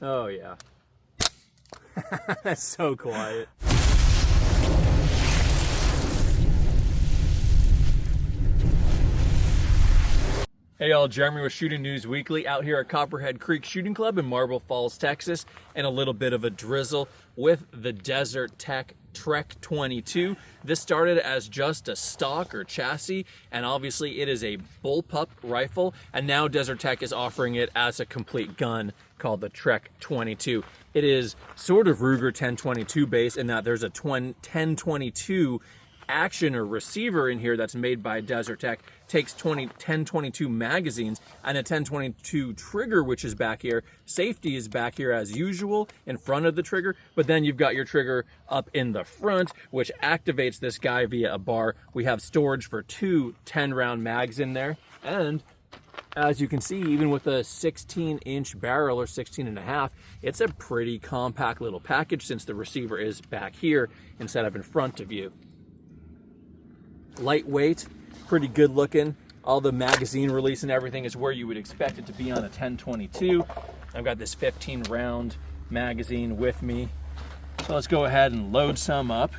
Oh yeah. That's so quiet. Hey y'all, Jeremy with Shooting News Weekly out here at Copperhead Creek Shooting Club in Marble Falls, Texas, and a little bit of a drizzle with the Desert Tech TREK-22. This started as just a stock or chassis, and obviously it is a bullpup rifle, and now Desert Tech is offering it as a complete gun called the TREK-22. It is sort of Ruger 1022 base in that there's a 1022 action or receiver in here that's made by Desert Tech. Takes 1022 magazines and a 1022 trigger, which is back here. Safety is back here as usual in front of the trigger, but then you've got your trigger up in the front, which activates this guy via a bar. We have storage for two 10-round mags in there, and as you can see, even with a 16-inch barrel or 16.5, it's a pretty compact little package since the receiver is back here instead of in front of you. Lightweight, pretty good looking. All the magazine release and everything is where you would expect it to be on a 1022. I've got this 15-round magazine with me. So let's go ahead and load some up.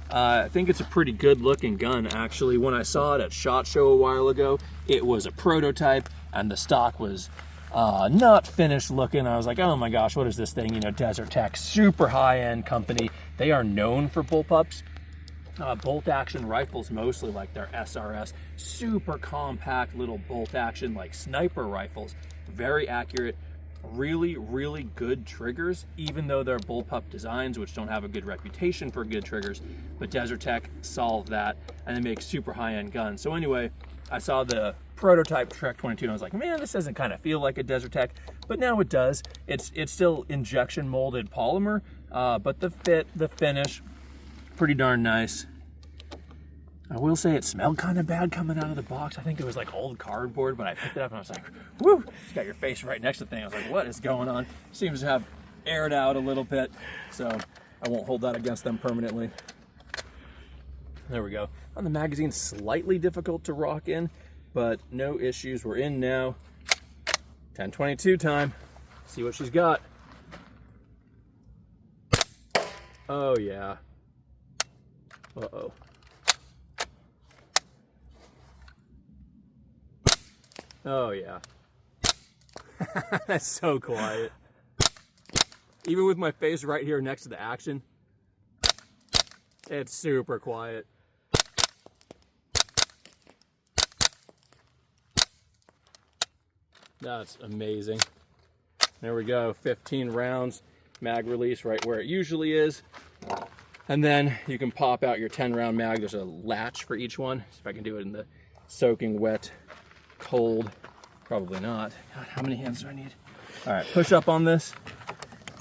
I think it's a pretty good looking gun actually. When I saw it at SHOT Show a while ago, it was a prototype and the stock was not finished looking. I was like, oh my gosh, what is this thing? You know, Desert Tech, super high-end company. They are known for bullpups. Bolt action rifles mostly, like their SRS, super compact little bolt action like sniper rifles, very accurate, really good triggers, even though they're bullpup designs which don't have a good reputation for good triggers. But Desert Tech solved that and they make super high-end guns. So anyway, I saw the prototype TREK-22 and I was like, man, this doesn't kind of feel like a Desert Tech, but now it does. It's still injection molded polymer, but the fit, the finish, pretty darn nice. I will say it smelled kind of bad coming out of the box. I think it was like old cardboard, but I picked it up and I was like, whoo, it's got your face right next to the thing. I was like, what is going on? Seems to have aired out a little bit, so I won't hold that against them permanently. There we go. On the magazine, slightly difficult to rock in, but no issues. We're in now. 1022 time. See what she's got. Oh yeah. Uh-oh. Oh yeah. That's so quiet. Even with my face right here next to the action, it's super quiet. That's amazing. There we go, 15 rounds, mag release right where it usually is. And then you can pop out your 10-round mag. There's a latch for each one. See if I can do it in the soaking wet, cold. Probably not. God, how many hands do I need? All right, push up on this.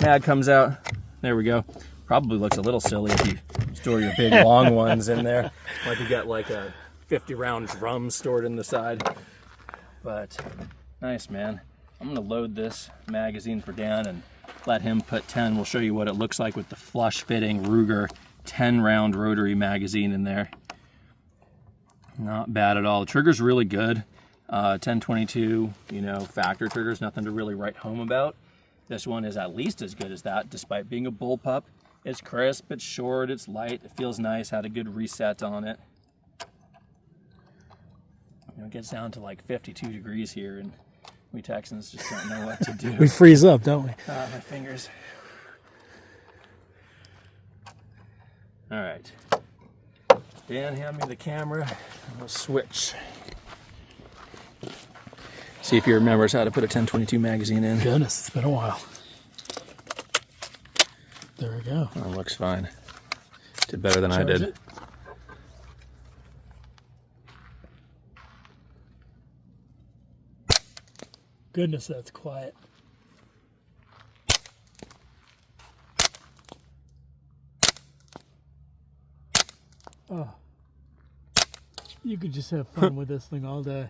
Mag comes out. There we go. Probably looks a little silly if you store your big long ones in there. Like you got like a 50-round drum stored in the side. But nice, man. I'm gonna load this magazine for Dan and let him put 10. We'll show you what it looks like with the flush fitting Ruger 10-round rotary magazine in there. Not bad at all. The trigger's really good. 1022, you know, factor triggers, nothing to really write home about. This one is at least as good as that, despite being a bullpup. It's crisp, it's short, it's light, it feels nice, had a good reset on it. You know, it gets down to like 52 degrees here, and we Texans just don't know what to do. We freeze up, don't we? My fingers. All right. Dan, hand me the camera, and we'll switch. See if he remembers how to put a 1022 magazine in. Goodness, it's been a while. There we go. Oh, looks fine. Did better than I did. It. Goodness, that's quiet. Oh. You could just have fun with this thing all day.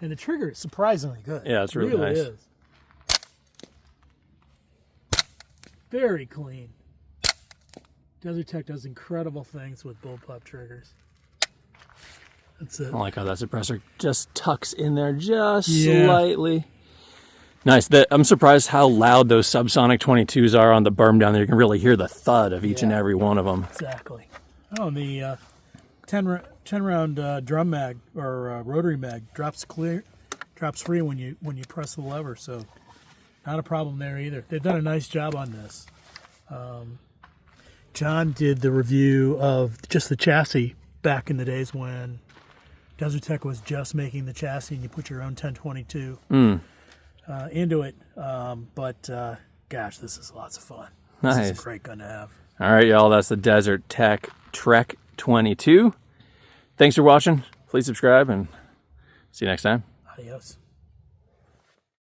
And the trigger is surprisingly good. Yeah, it's really nice. Is. Very clean. Desert Tech does incredible things with bullpup triggers. That's it. I like how that suppressor just tucks in there just slightly. Nice. I'm surprised how loud those subsonic 22s are on the berm down there. You can really hear the thud of each and every one of them. Exactly. Oh, and the 10 round drum mag or rotary mag drops free when you press the lever, so not a problem there either. They've done a nice job on this. John did the review of just the chassis back in the days when Desert Tech was just making the chassis and you put your own 1022 into it. Gosh, this is lots of fun. Nice. This is a great gun to have. All right, y'all. That's the Desert Tech TREK-22. Thanks for watching. Please subscribe and see you next time. Adios.